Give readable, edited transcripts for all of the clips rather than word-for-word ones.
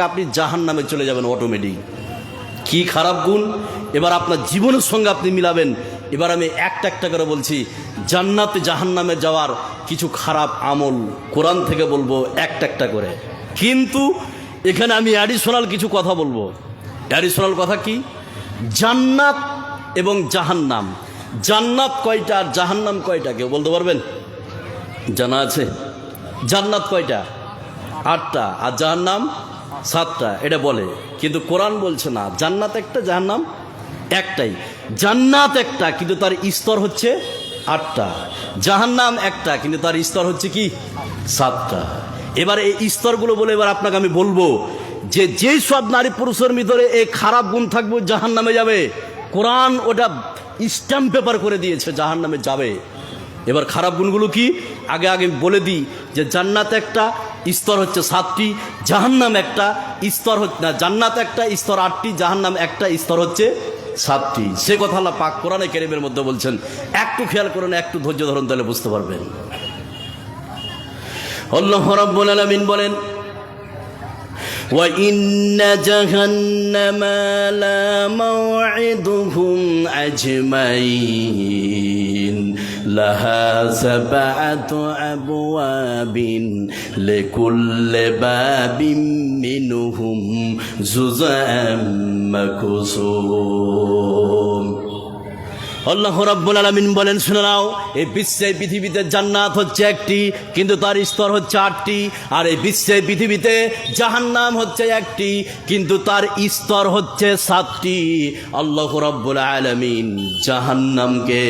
আপনি জাহান্নামে চলে যাবেন অটোমেটিক। কি খারাপ গুণ এবার আপনার জীবনের সঙ্গে আপনি মিলাবেন। এবার আমি একটা একটা করে বলছি, জান্নাতে জাহান্নামে যাওয়ার কিছু খারাপ আমল কোরআন থেকে বলবো একটা একটা করে, কিন্তু এখানে আমি অ্যাডিশনাল কিছু কথা বলবো। অ্যাডিশনাল কথা কি? জান্নাত এবং জাহান্নাম, জান্নাত কয়টা আর জাহান্নাম কয়টা কেউ বলতে পারবেন? জানা আছে? জান্নাত কয়টা? 8টা, আর জাহান্নাম 7টা, এটা বলে। কিন্তু কোরআন বলছে না, জান্নাত একটা জাহান্নাম একটাই। জান্নাত একটা কিন্তু তার স্তর হচ্ছে 8টা, জাহান্নাম একটা কিন্তু তার স্তর হচ্ছে কি 7টা। এবার এই স্তরগুলো বলে এবার আপনাকে আমি বলবো যে যেই সব নারী পুরুষের ভিতরে এই খারাপ গুণ থাকবে জাহান্নামে যাবে। কোরআন ওটা স্ট্যাম্প পেপার করে দিয়েছে, জাহান্নামে যাবে। এবার খারাপ গুণগুলো কি আগে আগে বলে দিই, যে জান্নাত একটা স্তর হচ্ছে 7টি, জাহান্নাম একটা স্তর হচ্ছে না, জান্নাত একটা স্তর 8টি, জাহান্নাম একটা স্তর হচ্ছে 7টি। সে কথা আল্লাহ পাক কোরআনে কারীমের মধ্যে বলছেন। একটু খেয়াল করুন, একটু ধৈর্য ধরুন, তাহলে বুঝতে পারবেন। আল্লাহ রাব্বুল আলামিন বলেন, وَإِنَّ جَهَنَّمَ لَمَوْعِدُهُمْ أَجْمَعِينَ لَهَا 7 أَبْوَابٍ لِكُلِّ بَابٍ مِّنْهُمْ جُزْءٌ مَّقْسُومٌ। আল্লাহ রাব্বুল আলামিন বলেন, শুনে নাও, এই বিশ্বে পৃথিবীতে জান্নাত হচ্ছে একটি কিন্তু তার স্তর হচ্ছে 8টি, আর এই বিশ্বে পৃথিবীতে জাহান্নাম হচ্ছে একটি কিন্তু তার স্তর হচ্ছে 7টি। আল্লাহ রাব্বুল আলামিন জাহান্নামকে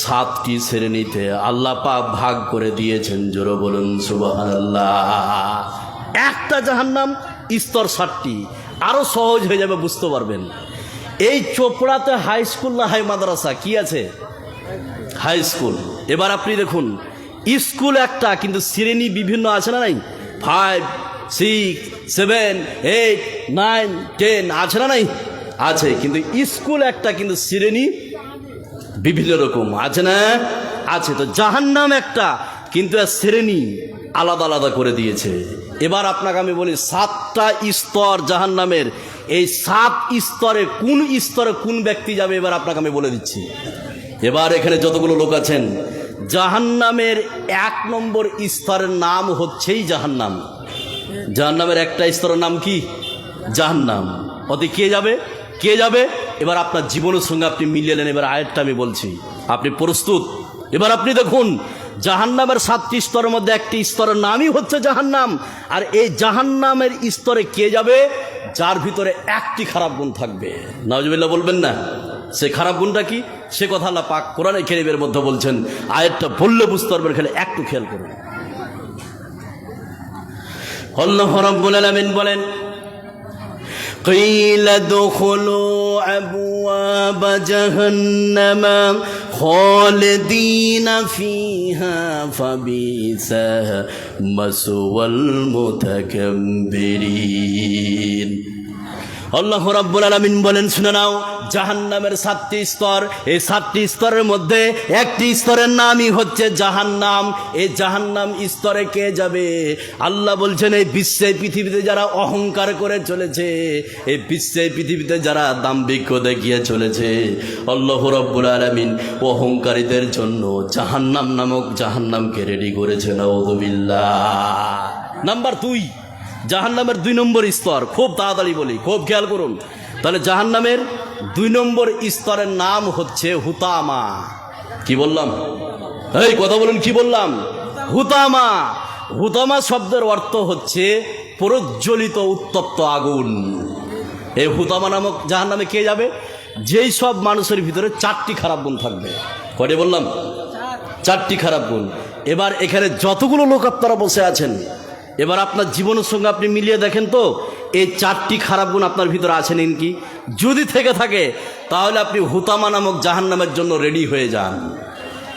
7টি শ্রেণীতে আল্লাহ পাক ভাগ করে দিয়েছেন। জোরে বলুন সুবহানাল্লাহ। একটা জাহান্নাম স্তর 7টি। আরো সহজ হয়ে যাবে, বুঝতে পারবেন। এই চোপড়াতে হাই স্কুল না হাই মাদ্রাসা কি আছে? High school. এবার আপনি দেখুন, স্কুল একটা কিন্তু শ্রেণী বিভিন্ন আছে না নাই? 5, 6, 7, 8, 9, 10 আছে না নাই? আছে। কিন্তু স্কুল একটা কিন্তু শ্রেণী বিভিন্ন রকম আছে না? আছে। তো জাহান্নাম একটা কিন্তু শ্রেণী আলাদা আলাদা করে দিয়েছে। এবার আপনাকে আমি বলি 7টা স্তর জাহান্নামের, এই 7 স্তরে কোন ব্যক্তি যাবে এবার আপনাকে আমি বলে দিচ্ছি। এবার এখানে যতগুলো লোক আছেন, জাহান্নামের 1 নম্বর স্তরের নাম হচ্ছেই জাহান্নাম। জাহান্নামের একটা স্তরের নাম কি? জাহান্নাম। অতি কে যাবে? কে যাবে? এবার আপনার জীবনের সঙ্গে আপনি মিলিয়ে নেন। এবার আয়াতটা আমি বলছি, আপনি প্রস্তুত? এবার আপনি দেখুন, জাহান্নামের 7টি স্তরের মধ্যে একটি স্তরের নামই হচ্ছে জাহান্নাম। আর এই জাহান্নামের স্তরে কে যাবে? যার ভিতরে একটি খারাপ গুণ থাকবে। নাউজুবিল্লাহ বলবেন না? সে খারাপ গুণটা কি? সে কথা আল্লাহ পাক কোরআনে কারীমের মধ্যে বলছেন। আয়াতটা বললে বুঝতে পারবেন, খালি একটু খেয়াল করুন। আল্লাহ রাব্বুল আলামিন বলেন, قيل ادخلوا أبواب جهنم خالدين فيها فبئس مثوى المتكبرين। আল্লাহ রাব্বুল আলামিন বলেন, শুনে নাও, জাহান্নামের 7টি স্তর। এই 7টি স্তরের মধ্যে একটি স্তরের নামই হচ্ছে জাহান্নাম। এই জাহান্নাম স্তরে কে যাবে? আল্লাহ বলছেন, এই বিশ্বে পৃথিবীতে যারা অহংকার করে চলেছে, এই বিশ্বে পৃথিবীতে যারা দাম্ভিক্য দেখিয়ে চলেছে, আল্লাহ রাব্বুল আলামিন অহংকারীদের জন্য জাহান্নাম নামক জাহান্নামকে রেডি করেছে। নাউযুবিল্লাহ। নাম্বার 2, জাহান্নামের 2 নম্বর স্তর। খুব তাড়াতাড়ি বলি, খুব খেয়াল করুন। তাহলে জাহান্নামের 2 নম্বর স্তরের নাম হচ্ছে হুতামা। কি বললাম? এই কথা বলুন, কি বললাম? হুতামা। হুতামা শব্দের অর্থ হচ্ছে প্রজ্বলিত উত্তপ্ত আগুন। এই হুতামা নামক জাহান্নামে কে যাবে? যেই সব মানুষের ভিতরে 4টি খারাপ গুণ থাকবে। কয়টা বললাম? 4টি খারাপ গুণ। এবার এখানে যতগুলো লোক আপনারা বসে আছেন, এবার আপনার জীবনের সঙ্গে আপনি মিলিয়ে দেখেন তো, এই 4টি খারাপ গুণ আপনার ভিতরে আছেন কি? যদি থেকে থাকে তাহলে আপনি হুতামা নামক জাহান্নামের জন্য রেডি হয়ে যান।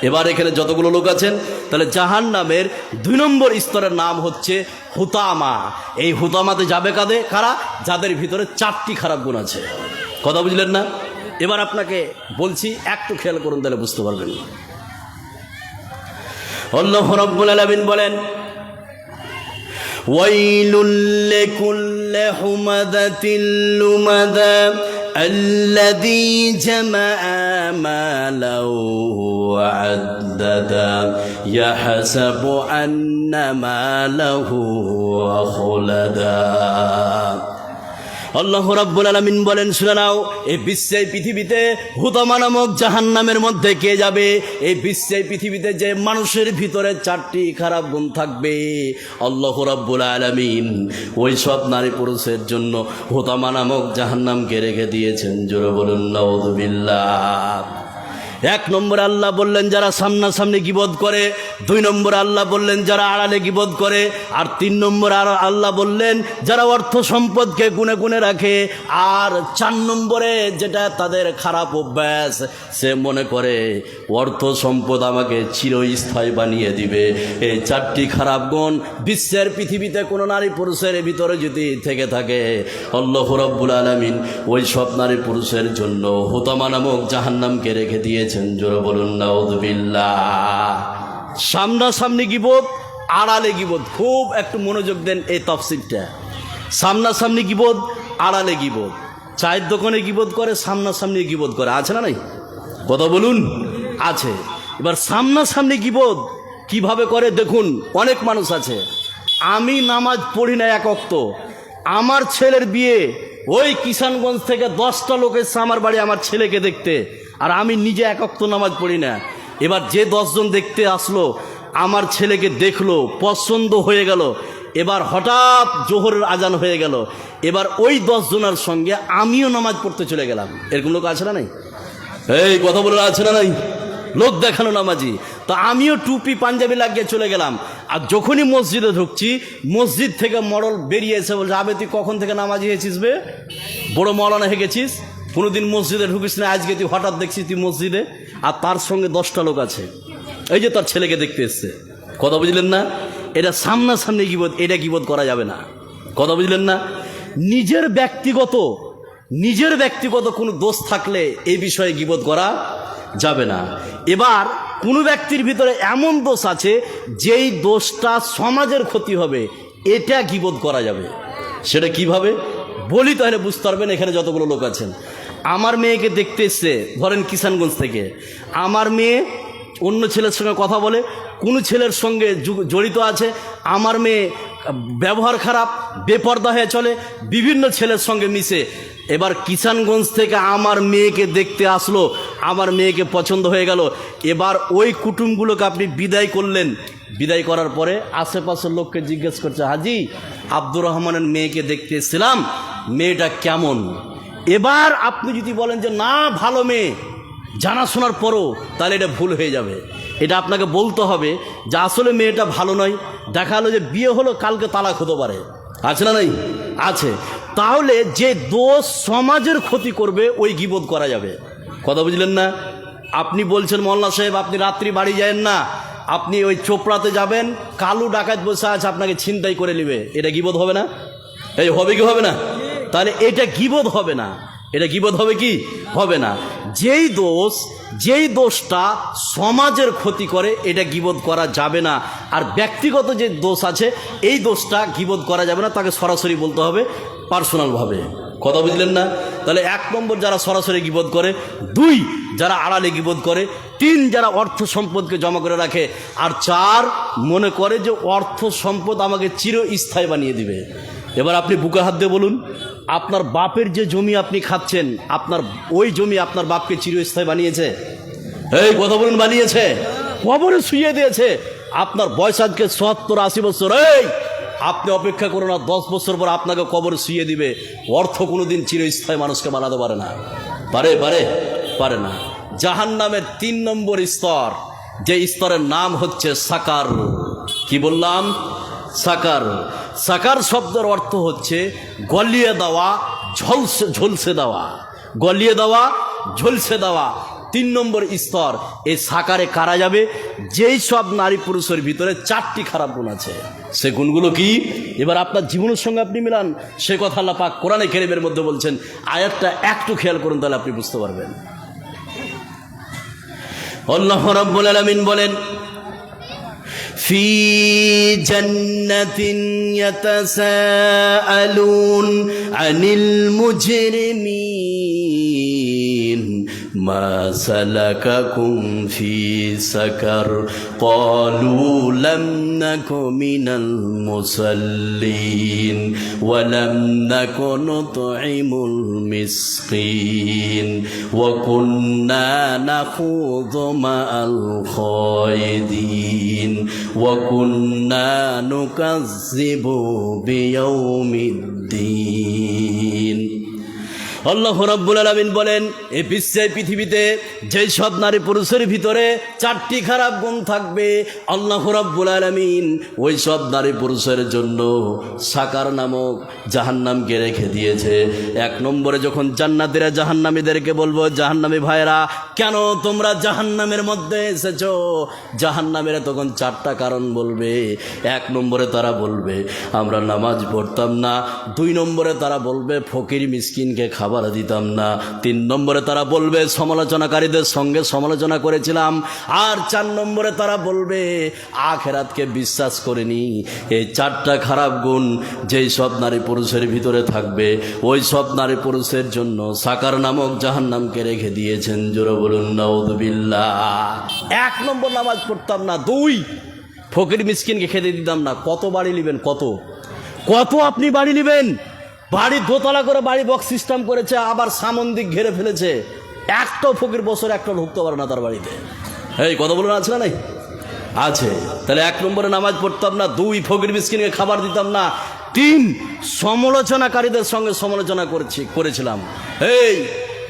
এবার এখানে যতগুলো লোক আছেন, তাহলে জাহান্নামের 2 নম্বর স্তরের নাম হচ্ছে হুতামা। এই হুতামাতে যাবে কারা? যাদের ভিতরে 4টি খারাপ গুণ আছে। কথা বুঝলেন না? এবার আপনাকে বলছি, একটু খেয়াল করুন, তাহলে বুঝতে পারবেন। আল্লাহ রাব্বুল আলামিন বলেন, ওয়াইলুল লিকুল্লি হুমাযাতিল লুমাযা আল্লাযী জামাআ মালাও ওয়া আদ্দাদা ইয়াহসাবু আন্না মালাহু আখলাদা। আল্লাহ রাব্বুল আলামিন বলেন, শুনে নাও, এই বিশ্বে পৃথিবীতে হুতামা নামক জাহান্নামের মধ্যে কে যাবে? এই বিশ্বে পৃথিবীতে যে মানুষের ভিতরে 4টি খারাপ গুণ থাকবে, আল্লাহ রাব্বুল আলামিন ওই সব নারী পুরুষের জন্য হুতামা নামক জাহান্নামকে রেখে দিয়েছেন। জোরে বলুন নাউযুবিল্লাহ। 1 নম্বরে আল্লাহ বললেন যারা সামনাসামনি গীবত করে, 2 নম্বরে আল্লাহ বললেন যারা আড়ালে গীবত করে, আর 3 নম্বরে আল্লাহ বললেন যারা অর্থ সম্পদকে গুনে গুনে রাখে, আর 4 নম্বরে যেটা তাদের খারাপ অভ্যাস, সে মনে করে অর্থ সম্পদ আমাকে চিরস্থায়ী বানিয়ে দিবে। এই 4টি খারাপ গুণ বিশ্বের পৃথিবীতে কোনো নারী পুরুষের ভিতরে যদি থেকে থাকে, আল্লাহ রাব্বুল আলামিন ওই সব নারী পুরুষের জন্য হুতামা নামক জাহান্নামকে রেখে দিয়েছেন। জোরে বলুন নাউযুবিল্লাহ। সামনাসামনি গীবত, আড়ালে গীবত, খুব একটু মনোযোগ দেন এই তাফসীরটা। সামনাসামনি গীবত, আড়ালে গীবত। চায়ের দোকানে গীবত করে, সামনাসামনি গীবত করে, আছে না নাই? কথা বলুন, আছে। এবার সামনাসামনি গীবত কিভাবে করে দেখুন। অনেক মানুষ আছে, আমি নামাজ পড়ি না 1 ওয়াক্ত, আমার ছেলের বিয়ে ওই কিষানগঞ্জ থেকে 10টা লোক এসছে আমার বাড়ি আমার ছেলেকে দেখতে, আর আমি নিজে 1 ওয়াক্ত নামাজ পড়ি না। এবার যে 10 জন দেখতে আসলো, আমার ছেলেকে দেখলো, পছন্দ হয়ে গেল, এবার হঠাৎ জোহরের আজান হয়ে গেল, এবার ওই 10 জনের সঙ্গে আমিও নামাজ পড়তে চলে গেলাম। এরকম লোক আছে না নাই? এই কথা বলে আছে না নাই? লোক দেখানো নামাজি। তো আমিও টুপি পাঞ্জাবি লাগিয়ে চলে গেলাম, আর যখনই মসজিদে ঢুকছি, মসজিদ থেকে মডল বেরিয়ে এসে বলছে, আবে তুই কখন থেকে নামাজি হয়েছিস বে? বড় মৌলানা হয়ে গেছিস, কোনোদিন মসজিদে ঢুকিস না, আজকে তুই হঠাৎ দেখছিস তুই মসজিদে, আর তার সঙ্গে 10টা লোক আছে, এই যে তার ছেলেকে দেখতে এসছে। কথা বুঝলেন না? এটা সামনাসামনি গীবত, এটা গীবত করা যাবে না। কথা বুঝলেন না? নিজের ব্যক্তিগত কোনো দোষ থাকলে এই বিষয়ে গীবত করা যাবে না। এবার কোনো ব্যক্তির ভিতরে এমন দোষ আছে যেই দোষটা সমাজের ক্ষতি হবে, এটা গীবত করা যাবে। সেটা কিভাবে বলি তাহলে বুঝতে পারবেন। এখানে যতগুলো লোক আছেন, আমার মেয়েকে দেখতে এসছে ধরেন কিষানগঞ্জ থেকে, আমার মেয়ে অন্য ছেলের সঙ্গে কথা বলে, কোনো ছেলের সঙ্গে জড়িত আছে, আমার মেয়ে ব্যবহার খারাপ, বেপর্দা হয়ে চলে, বিভিন্ন ছেলের সঙ্গে মিশে। এবার কিষানগঞ্জ থেকে আমার মেয়েকে দেখতে আসলো, আমার মেয়েকে পছন্দ হয়ে গেল, এবার ওই কুটুমগুলোকে আপনি বিদায় করলেন। বিদায় করার পরে আশেপাশের লোককে জিজ্ঞেস করছে, হাজি আব্দুর রহমানের মেয়েকে দেখতে এসেছিলাম, মেয়েটা কেমন? এবার আপনি যদি বলেন যে না ভালো মেয়ে, জানাশোনার পরও, তাহলে এটা ভুল হয়ে যাবে। এটা আপনাকে বলতে হবে যে আসলে মেয়েটা ভালো নয়, দেখা হলো যে বিয়ে হলো, কালকে তালাক হতে পারে, আছে না নাই? আছে। তাহলে যে দোষ সমাজের ক্ষতি করবে ওই গীবত করা যাবে। কথা বুঝলেন না? আপনি বলছেন মোল্লা সাহেব আপনি রাত্রি বাড়ি যাবেন না, আপনি ওই চোপড়াতে যাবেন, কালু ডাকাত বসে আছে আপনাকে ছিনতাই করে নেবে, এটা গীবত হবে না? এই হবে কি হবে না? তাহলে এটা গীবত হবে না। এটা গীবত হবে কি হবে না? যেই দোষটা সমাজের ক্ষতি করে এটা গীবত করা যাবে না। আর ব্যক্তিগত যে দোষ আছে এই দোষটা গীবত করা যাবে না, তাকে সরাসরি বলতে হবে পার্সোনালভাবে। কথা বুঝলেন না? তাহলে 1 নম্বর যারা সরাসরি গীবত করে, 2 যারা আড়ালে গীবত করে, 3 যারা অর্থ সম্পদকে জমা করে রাখে, আর 4 মনে করে যে অর্থ সম্পদ আমাকে চিরস্থায়ী বানিয়ে দিবে। এবার আপনি বুকে হাত দিয়ে বলুন, আপনার বাপের যে জমি আপনি খাচ্ছেন, আপনার ওই জমি আপনার বাপকে চিরস্থায়ী বানিয়েছে? এই কথা বলুন, বানিয়েছে? কবরে শুইয়ে দিয়েছে। আপনার বয়স আজকে 70-80 বছর, এই আপনি অপেক্ষা করুন না, 10 বছর পর আপনাকে কবরে শুইয়ে দিবে। অর্থ কোনোদিন চিরস্থায়ী মানুষকে বানাতে পারে না, পারে না। জাহান্নামের 3 নম্বর স্তর, যে স্তরের নাম হচ্ছে সাকার। কি বললাম? সাকার। সাকার শব্দের অর্থ হচ্ছে গলিয়ে দেওয়া, ঝলসে দেওয়া, গলিয়ে দেওয়া, ঝলসে দেওয়া। 3 নম্বর স্তর। এই সাকারে কারা যাবে? যেই সব নারী পুরুষের ভিতরে 4টি খারাপ গুণ আছে। সে গুণগুলো কি? এবার আপনার জীবনের সঙ্গে আপনি মিলান, সে কথা আল্লাহ পাক কোরআনে কারীমের মধ্যে বলছেন। আয়াতটা একটু খেয়াল করুন, তাহলে আপনি বুঝতে পারবেন। আল্লাহ রাব্বুল আলামিন বলেন, في جنة يتساءلون عن المجرمين ما سلككم في سقر قالوا لم نك من المصلين ولم نك نطعم المسكين وكنا نخوض مع الخائضين وكنا نكذب بيوم الدين আল্লাহ রাব্বুল আলামিন বলেন, এই বিশ্বের পৃথিবীতে যে সব নারী পুরুষের ভিতরে চারটি খারাপ গুণ থাকবে, আল্লাহ রাব্বুল আলামিন ওই সব নারী পুরুষের জন্য সাকার নামক জাহান্নামকে রেখে দিয়েছে। এক নম্বরে যখন জান্নাতীরা জাহান্নামীদেরকে বলবো, জাহান্নামী ভাইরা কেন তোমরা জাহান্নামের মধ্যে এসেছো, জাহান্নামীরা তখন চারটা কারণ বলবে। এক নম্বরে তারা বলবে আমরা নামাজ পড়তাম না, দুই নম্বরে তারা বলবে ফকির মিসকিনকে খাবার দিতাম না, তিন নম্বরে তারা বলবে সমালোচনাকারীদের সঙ্গে সমালোচনা করেছিলাম, আর চার নম্বরে তারা বলবে আখিরাতকে বিশ্বাস করিনি। এই চারটা খারাপ গুণ যেই সব নারী পুরুষের ভিতরে থাকবে, ওই সব নারী পুরুষের জন্য সাকার নামক জাহান্নামকে রেখে দিয়েছেন। জোরে বলুন নাউযুবিল্লাহ। এক নম্বর নামাজ পড়তাম না, দুই ফকির মিসকিনকে খেতে দিতাম না। কত বাড়ি নেবেন, কত কত আপনি বাড়ি নেবেন? বাড়ি দোতলা করে বাড়ি বক্স সিস্টেম করেছে, আবার সামন দিক ঘিরে ফেলেছে, একটাও ফকির বছর একটা ঢুকতে পারে না তার বাড়িতে। এই কথা বলুন, আছে না নাই? আছে। তাহলে এক নম্বরে নামাজ পড়তাম না, দুই ফকির মিসকিনকে খাবার দিতাম না, তিন সমালোচনাকারীদের সঙ্গে সমালোচনা করেছিলাম। এই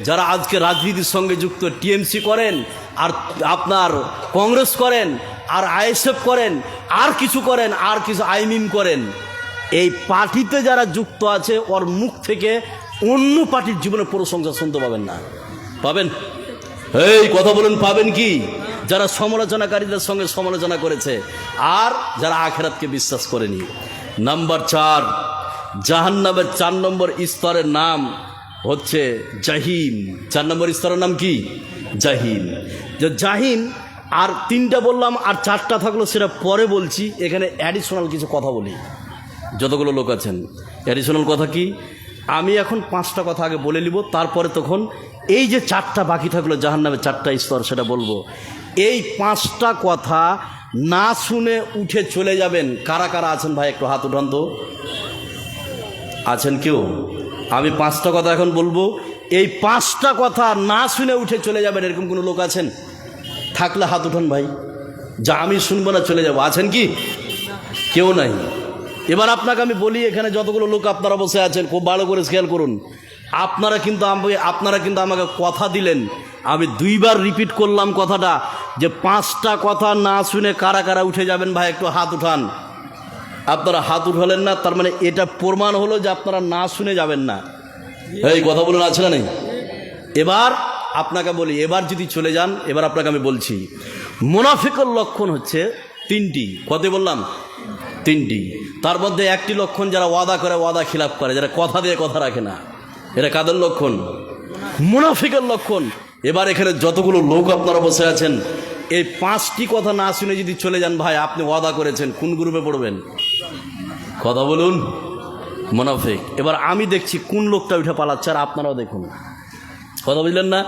যারা আজকে রাজনীতির সঙ্গে যুক্ত, টিএমসি করেন আর আপনার কংগ্রেস করেন আর আইএসএফ করেন আর কিছু করেন আর কিছু আইমিম করেন, এই পার্টিতে যারা যুক্ত আছে ওর মুখ থেকে অন্য পার্টির জীবনে প্রশংসা শুনতে পাবেন না। পাবেন? এই কথা বলুন, পাবেন কি? যারা সমালোচনাকারীদের সঙ্গে সমালোচনা করেছে আর যারা আখিরাতকে বিশ্বাস করেনি। নাম্বার 4, জাহান্নামের 4 নম্বর স্তরের নাম হচ্ছে জাহিম। 4 নম্বর স্তরের নাম কি? জাহিম। যে জাহিম, আর 3টা বললাম আর 4টা থাকলো সেটা পরে বলছি। এখানে অ্যাডিশনাল কিছু কথা বলি। যতগুলো লোক আছেন, অ্যাডিশনাল কথা কি, আমি এখন 5টা কথা আগে বলে নিব, তারপরে তখন এই যে 4টা বাকি থাকলো জাহান্নামের 4টা স্তর সেটা বলবো। এই 5টা কথা না শুনে উঠে চলে যাবেন। কারা কারা আছেন ভাই একটু হাত উঠান তো। আছেন কেউ? আমি 5টা কথা এখন বলবো, এই 5টা কথা না শুনে উঠে চলে যাবেন, এরকম কোনো লোক আছেন? থাকলে হাত উঠান ভাই, যা আমি শুনবো না চলে যাব। আছেন কি? কেউ নাই। এবার আপনাকে আমি বলি, এখানে যতগুলো লোক আপনারা বসে আছেন খুব ভালো করে খেয়াল করুন। আপনারা কিন্তু আমাকে কথা দিলেন, আমি 2বার রিপিট করলাম কথাটা, যে 5টা কথা না শুনে কারা কারা উঠে যাবেন ভাই একটু হাত উঠান। আপনারা হাত উঠালেন না, তার মানে এটা প্রমাণ হলো যে আপনারা না শুনে যাবেন না। এই কথা বলুন, আছে না নেই? এবার আপনাকে বলি, এবার যদি চলে যান, এবার আপনাকে আমি বলছি মুনাফিকের লক্ষণ হচ্ছে 3টি। কত বললাম? 3টি। তার মধ্যে একটি লক্ষণ, যারা ওয়াদা করে ওয়াদা খিলাফ করে, যারা কথা দিয়ে কথা রাখে না, এরা কাদের লক্ষণ? মুনাফিকের লক্ষণ। এবার এখানে যতগুলো লোক আপনারা বসে আছেন, এই 5টি কথা না শুনে যদি চলে যান ভাই, আপনি ওয়াদা করেছেন, কোন গ্রুপে পড়বেন? কথা বলুন, মুনাফিক। এবার আমি দেখছি কোন লোকটা উঠে পালাচ্ছে, আর আপনারাও দেখুন। কথা বুঝলেন না?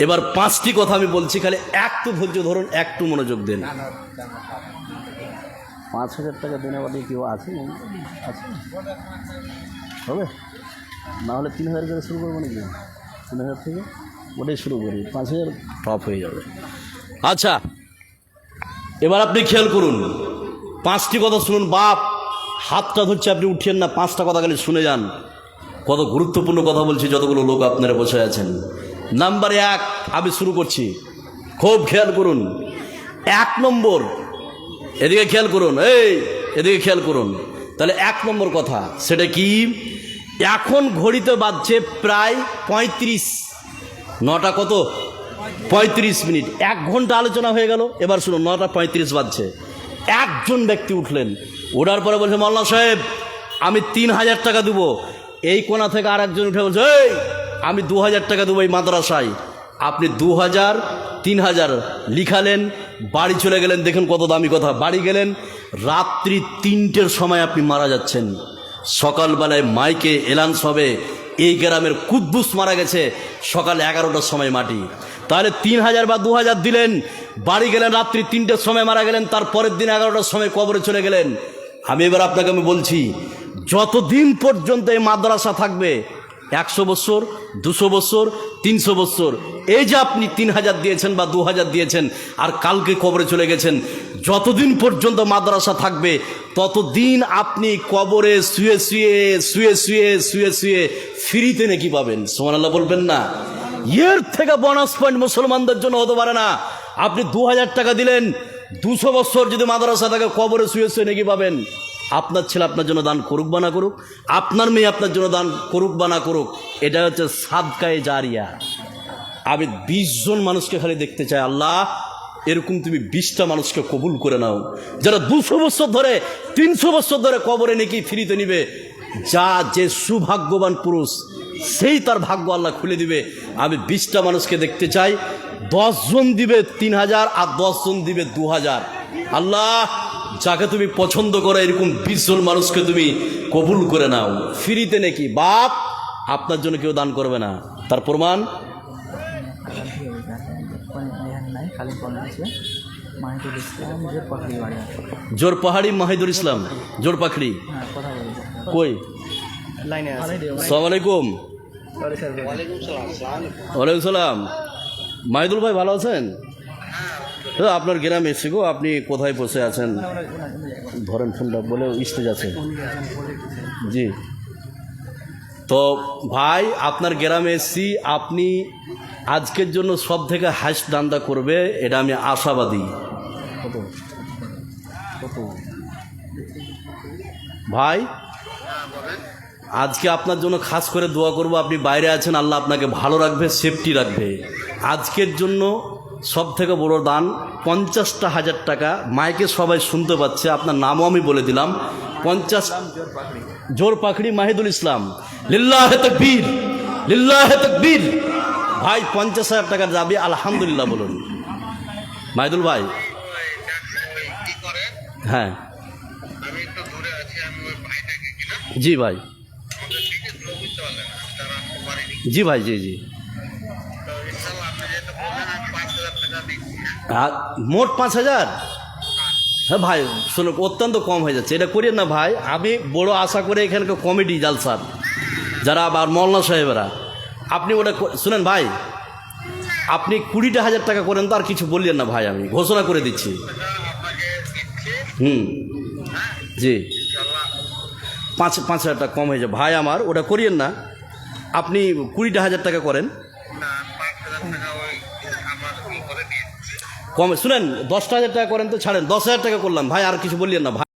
এবার 5টি কথা আমি বলছি, খালি একটু ধৈর্য ধরুন, একটু মনোযোগ দেন। 5,000 টাকা দেনে বাদে কেউ আছে? হবে না হলে 3,000 করে শুরু করবো নাকি? 3,000 থেকে ওটাই শুরু করি, 5,000 টপ হয়ে যাবে। আচ্ছা, এবার আপনি খেয়াল করুন, 5টি কথা শুনুন। বাপ হাতটা ধরছে, আপনি উঠিয়েন না, 5টা কথা খালি শুনে যান। কত গুরুত্বপূর্ণ কথা বলছি, যতগুলো লোক আপনারা বসে আছেন। নাম্বার 1 আমি শুরু করছি, খুব খেয়াল করুন। 1 নম্বর, এদিকে খেয়াল করুন, এদিকে খেয়াল করুন। তাহলে 1 নম্বর কথা সেটা কি? এখন ঘড়িতে বাজছে প্রায় 35, 9টা কত? 35 মিনিট। 1 ঘন্টা আলোচনা হয়ে গেল। এবার শুনুন, 9টা 35 বাজছে, একজন ব্যক্তি উঠলেন, ওঠার পরে বলছে মাওলানা সাহেব আমি 3,000 টাকা দেবো। এই কোণা থেকে আর একজন উঠে বলছে এই আমি 2,000 টাকা দেবো এই মাদ্রাসায়। আপনি 2000 3000 লিখালেন, বাড়ি চলে গেলেন, দেখেন কত দামি কথা, বাড়ি গেলেন, রাত্রি 3টের সময় আপনি মারা যাচ্ছেন, সকালবেলায় মাইকে এলান্স হবে এই গ্রামের কুদ্দুস মারা গেছে, সকাল 11টার সময় মাটি। তাহলে 3000 বা 2000 দিলেন, বাড়ি গেলেন, রাত্রি 3টের সময় মারা গেলেন, তার পরের দিন 11টার সময় কবরে চলে গেলেন। আমি এবার আপনাকে বলছি, যতদিন পর্যন্ত এই মাদ্রাসা থাকবে, 100 বছর, 200 বছর, 300 বছর, এই যে আপনি 3000 দিয়েছেন বা 2000 দিয়েছেন আর কালকে কবরে চলে গেছেন, যতদিন পর্যন্ত মাদ্রাসা থাকবে ততদিন আপনি কবরে শুয়ে শুয়ে শুয়ে শুয়ে শুয়ে শুয়ে ফ্রিতে নাকি পাবেন। সুবহানাল্লাহ বলবেন না? এর থেকে বোনাস পয়েন্ট মুসলমানদের জন্য হতে পারে না। আপনি 2000 টাকা দিলেন, 200 বছর যদি মাদ্রাসা থাকে কবরে শুয়ে শুয়ে নাকি পাবেন। আপনার ছেলে আপনার জন্য দান করুক বা না করুক, আপনার মেয়ে আপনার জন্য দান করুক বা না করুক, এটা হচ্ছে সাদকায়ে জারিয়া। আমি 20 জন মানুষকে খালি দেখতে চাই, আল্লাহ এরকম তুমি 20টা মানুষকে কবুল করে নাও, যারা 200 বছর ধরে 300 বছর ধরে কবরে নাকি ফ্রিতে নিবে। যা যে সুভাগ্যবান পুরুষ, সেই তার ভাগ্য আল্লাহ খুলে দিবে। আমি 20টা মানুষকে দেখতে চাই, 10 জন দিবে 3000 আর 10 জন দিবে 2000। আল্লাহ যাকে তুমি পছন্দ করো এরকম 20 জন মানুষকে তুমি কবুল করে নাও ফ্রিতে নাকি। বাপ আপনার জন্য কেউ দান করবে না, তার প্রমাণ জোর পাহাড়ি মাহিদুল ইসলাম, জোর পাখড়ি কই লাইনে আছে। আসসালামু আলাইকুম। ওয়ালাইকুম সালাম। মাহিদুল ভাই ভালো আছেন? আপনার গ্রামে এসে গো, আপনি কোথায় বসে আছেন? ধরেন ফোনটা, বলে স্টেজ আছে। জি, তো ভাই আপনার গ্রামে এসছি, আপনি আজকের জন্য সব থেকে হাইস্ট দান্দা করবে, এটা আমি আশাবাদী। ভাই আজকে আপনার জন্য খাস করে দোয়া করব, আপনি বাইরে আছেন, আল্লাহ আপনাকে ভালো রাখবে, সেফটি রাখবে। আজকের জন্য সব থেকে বড় দান 50,000 টাকা, মাইকে সবাই শুনতে পাচ্ছে, আপনার নামও আমি বলে দিলাম, 50 জোর পাখড়ি মাহিদুল ইসলাম। লিল্লাহে তাকবীর, লিল্লাহে তাকবীর। ভাই 50,000 টাকা যাবে, আলহামদুলিল্লাহ বলুন। মাহিদুল ভাই হ্যাঁ, জি ভাই, জি ভাই, জি জি। মোট 5000? হ্যাঁ ভাই শুনুন, অত্যন্ত কম হয়ে যাচ্ছে, এটা করিয়েন না ভাই। আমি বড় আশা করে এখানকার কমিটি জালসার যারা আবার মৌলানা সাহেবেরা, আপনি ওটা শুনেন ভাই, আপনি 20,000 টাকা করেন তো আর কিছু বললেন না ভাই, আমি ঘোষণা করে দিচ্ছি। জি, 5,000 টাকা কম হয়ে যাবে ভাই আমার, ওটা করিয়েন না। আপনি 20,000 টাকা করেন কম। শুনেন 10,000 টাকা করেন তো ছাড়েন, 10,000 টাকা করলাম ভাই, আর কিছু বললেন না ভাই।